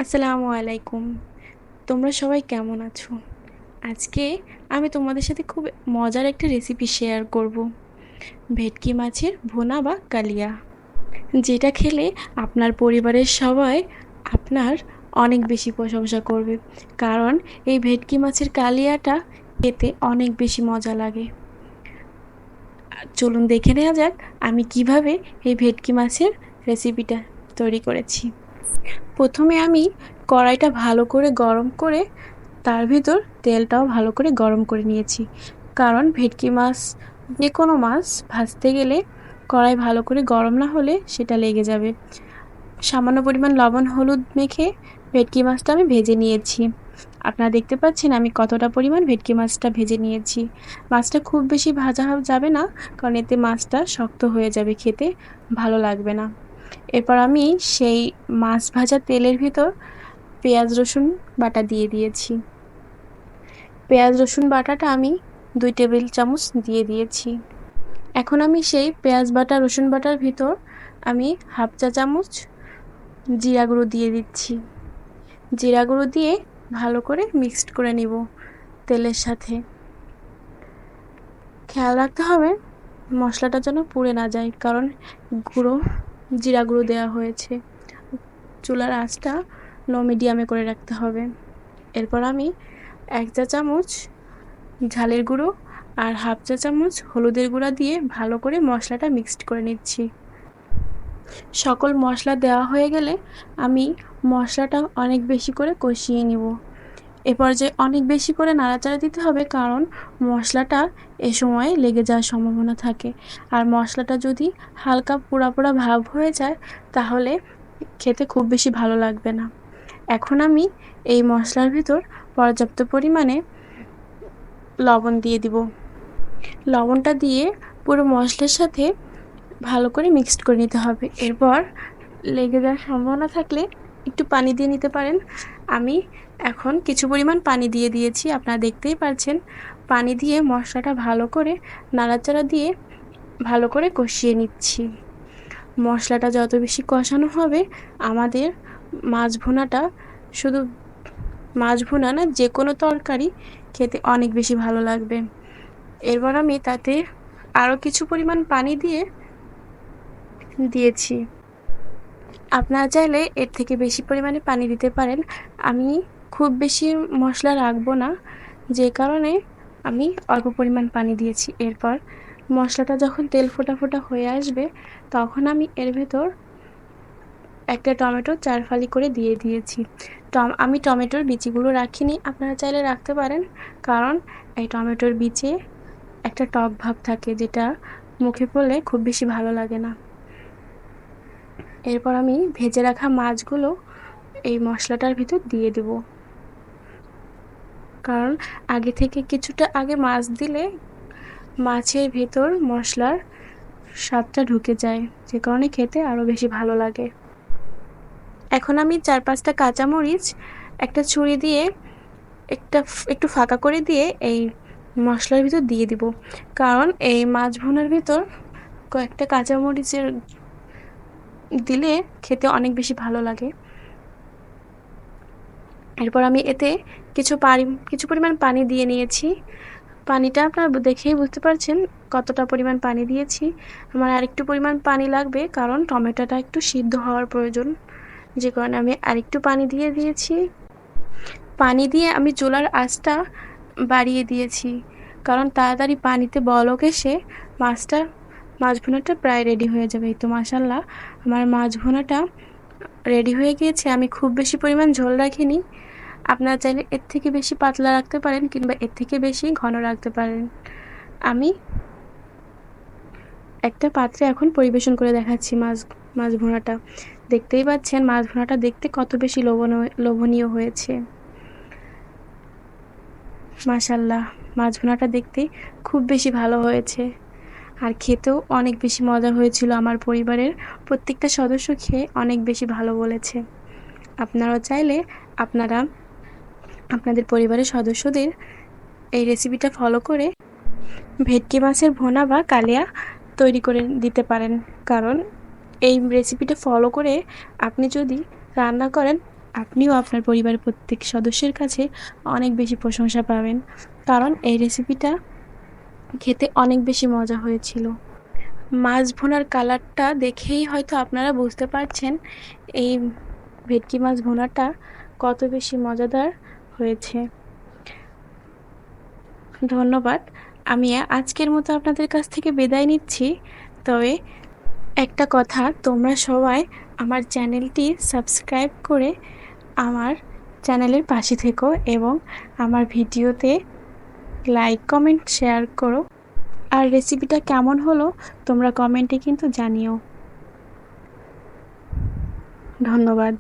আসসালামু আলাইকুম। তোমরা সবাই কেমন আছো? আজকে আমি তোমাদের সাথে খুব মজার একটা রেসিপি শেয়ার করব। ভেটকি মাছের ভুনা বা কালিয়া। যেটা খেলে আপনার পরিবারের সবাই আপনার অনেক বেশি প্রশংসা করবে। কারণ এই ভেটকি মাছের কালিয়াটা খেতে অনেক বেশি মজা লাগে। চলুন দেখে নেওয়া যাক আমি কিভাবে এই ভেটকি মাছের রেসিপিটা তৈরি করেছি। প্রথমে আমি কড়াইটা ভালো করে গরম করে তার ভিতর তেলটাও ভালো করে গরম করে নিয়েছি। কারণ ভেটকি মাছ যে কোনো মাছ ভাজতে গেলে কড়াই ভালো করে গরম না হলে সেটা লেগে যাবে। সামান্য পরিমাণ লবণ হলুদ মেখে ভেটকি মাছটা আমি ভেজে নিয়েছি। আপনারা দেখতে পাচ্ছেন আমি কতটা পরিমাণ ভেটকি মাছটা ভেজে নিয়েছি। মাছটা খুব বেশি ভাজা যাবে না, কারণ এতে মাছটা শক্ত হয়ে যাবে, খেতে ভালো লাগবে না। এরপর আমি সেই মাছ ভাজা তেলের ভিতর পেঁয়াজ রসুন বাটা দিয়ে দিয়েছি। পেঁয়াজ রসুন বাটাটা আমি 2 টেবিল চামচ দিয়ে দিয়েছি। এখন আমি সেই পেঁয়াজ বাটা রসুন বাটার ভিতর আমি হাফ চা চামচ জিরা গুঁড়ো দিয়ে দিচ্ছি। জিরা গুঁড়ো দিয়ে ভালো করে মিক্সড করে নিব তেলের সাথে। খেয়াল রাখতে হবে মশলাটা যেন পুড়ে না যায়, কারণ জিরা গুঁড়ো দেওয়া হয়েছে। চুলার আঁচটা লো মিডিয়ামে করে রাখতে হবে। এরপর আমি 1 চা চামচ ঝালের গুঁড়ো আর হাফ চা চামচ হলুদের গুঁড়া দিয়ে ভালো করে মশলাটা মিক্সড করে নিচ্ছি। সকল মশলা দেওয়া হয়ে গেলে আমি মশলাটা অনেক বেশি করে কষিয়ে নিব। এ পর্যায়ে অনেক বেশি করে নাড়াচাড়া দিতে হবে, কারণ মশলাটা এ সময় লেগে যাওয়ার সম্ভাবনা থাকে। আর মশলাটা যদি হালকা পোড়া পোড়া ভাব হয়ে যায় তাহলে খেতে খুব বেশি ভালো লাগবে না। এখন আমি এই মশলার ভিতর পর্যাপ্ত পরিমাণে লবণ দিয়ে দিব। লবণটা দিয়ে পুরো মশলার সাথে ভালো করে মিক্সড করে নিতে হবে। এরপর লেগে যাওয়ার সম্ভাবনা থাকলে একটু পানি দিয়ে নিতে পারেন। আমি এখন কিছু পরিমাণ পানি দিয়ে দিয়েছি, আপনারা দেখতেই পাচ্ছেন। পানি দিয়ে মশলাটা ভালো করে নাড়াচাড়া দিয়ে ভালো করে কষিয়ে নিচ্ছি। মশলাটা যত বেশি কষানো হবে আমাদের মাছ ভুনাটা, শুধু মাছ ভুনা না, যে কোনো তরকারি খেতে অনেক বেশি ভালো লাগবে। এরপর আমি তাতে আরও কিছু পরিমাণ পানি দিয়েছি। আপনারা চাইলে এর থেকে বেশি পরিমাণে পানি দিতে পারেন। আমি খুব বেশি মশলা রাখবো না, যে কারণে আমি অল্প পরিমাণ পানি দিয়েছি। এরপর মশলাটা যখন তেল ফোটা ফোটা হয়ে আসবে তখন আমি এর ভেতর একটা টমেটো 4 ফালি করে দিয়ে দিয়েছি। আমি টমেটোর বিচিগুলো রাখিনি, আপনারা চাইলে রাখতে পারেন, কারণ এই টমেটোর বিচে একটা টক ভাব থাকে যেটা মুখে পড়লে খুব বেশি ভালো লাগে না। এরপর আমি ভেজে রাখা মাছগুলো এই মশলাটার ভিতর দিয়ে দেব, কারণ আগে থেকে কিছুটা আগে মাছ দিলে মাছের ভেতর মশলার স্বাদটা ঢুকে যায়, যে কারণে খেতে আরও বেশি ভালো লাগে। এখন আমি 4-5টা কাঁচামরিচ একটা ছুরি দিয়ে একটু ফাঁকা করে দিয়ে এই মশলার ভিতর দিয়ে দিব, কারণ এই মাছ ভুনার ভিতর কয়েকটা কাঁচামরিচের দিলে খেতে অনেক বেশি ভালো লাগে। এরপর আমি এতে কিছু পরিমাণ পানি দিয়ে নিয়েছি। পানিটা আপনারা দেখেই বুঝতে পারছেন কতটা পরিমাণ পানি দিয়েছি। আমার আরেকটু পরিমাণ পানি লাগবে, কারণ টমেটোটা একটু সিদ্ধ হওয়ার প্রয়োজন, যে কারণে আমি আরেকটু পানি দিয়ে দিয়েছি। পানি দিয়ে আমি চুলার আঁচটা বাড়িয়ে দিয়েছি, কারণ তাড়াতাড়ি পানিতে বলক এসে মাছ ভুনাটা প্রায় রেডি হয়ে যাবে। তো মাশাআল্লাহ আমার মাছ ভুনাটা রেডি হয়ে গিয়েছে। আমি খুব বেশি পরিমাণ ঝোল রাখিনি, আপনারা চাইলে এর থেকে বেশি পাতলা রাখতে পারেন কিংবা এর থেকে বেশি ঘন রাখতে পারেন। আমি একটা পাত্রে এখন পরিবেশন করে দেখাচ্ছি মাছ ভুনাটা। দেখতেই পাচ্ছেন মাছ ভুনাটা দেখতে কত বেশি লোভনীয় হয়েছে। মাশাআল্লাহ মাছ ভুনাটা দেখতে খুব বেশি ভালো হয়েছে, আর খেতেও অনেক বেশি মজা হয়েছিল। আমার পরিবারের প্রত্যেকটা সদস্য খেয়ে অনেক বেশি ভালো বলেছে। আপনারাও চাইলে আপনাদের পরিবারের সদস্যদের এই রেসিপিটা ফলো করে ভেটকি মাছের ভুনা বা কালিয়া তৈরি করে দিতে পারেন, কারণ এই রেসিপিটা ফলো করে আপনি যদি রান্না করেন আপনিও আপনার পরিবারের প্রত্যেক সদস্যের কাছে অনেক বেশি প্রশংসা পাবেন, কারণ এই রেসিপিটা খেতে অনেক বেশি মজা হয়েছিল। মাছ ভুনার কালারটা দেখেই হয়তো আপনারা বুঝতে পারছেন এই ভেটকি মাছ ভুনাটা কত বেশি মজাদার হয়েছে। ধন্যবাদ। আমি আজকের মতো আপনাদের কাছ থেকে বিদায় নিচ্ছি। তবে একটা কথা, তোমরা সবাই আমার চ্যানেলটি সাবস্ক্রাইব করে আমার চ্যানেলের পাশে থেকো এবং আমার ভিডিওতে লাইক, কমেন্ট, শেয়ার করো। আর রেসিপিটা কেমন হলো তোমরা কমেন্টে কিন্তু জানিও। ধন্যবাদ।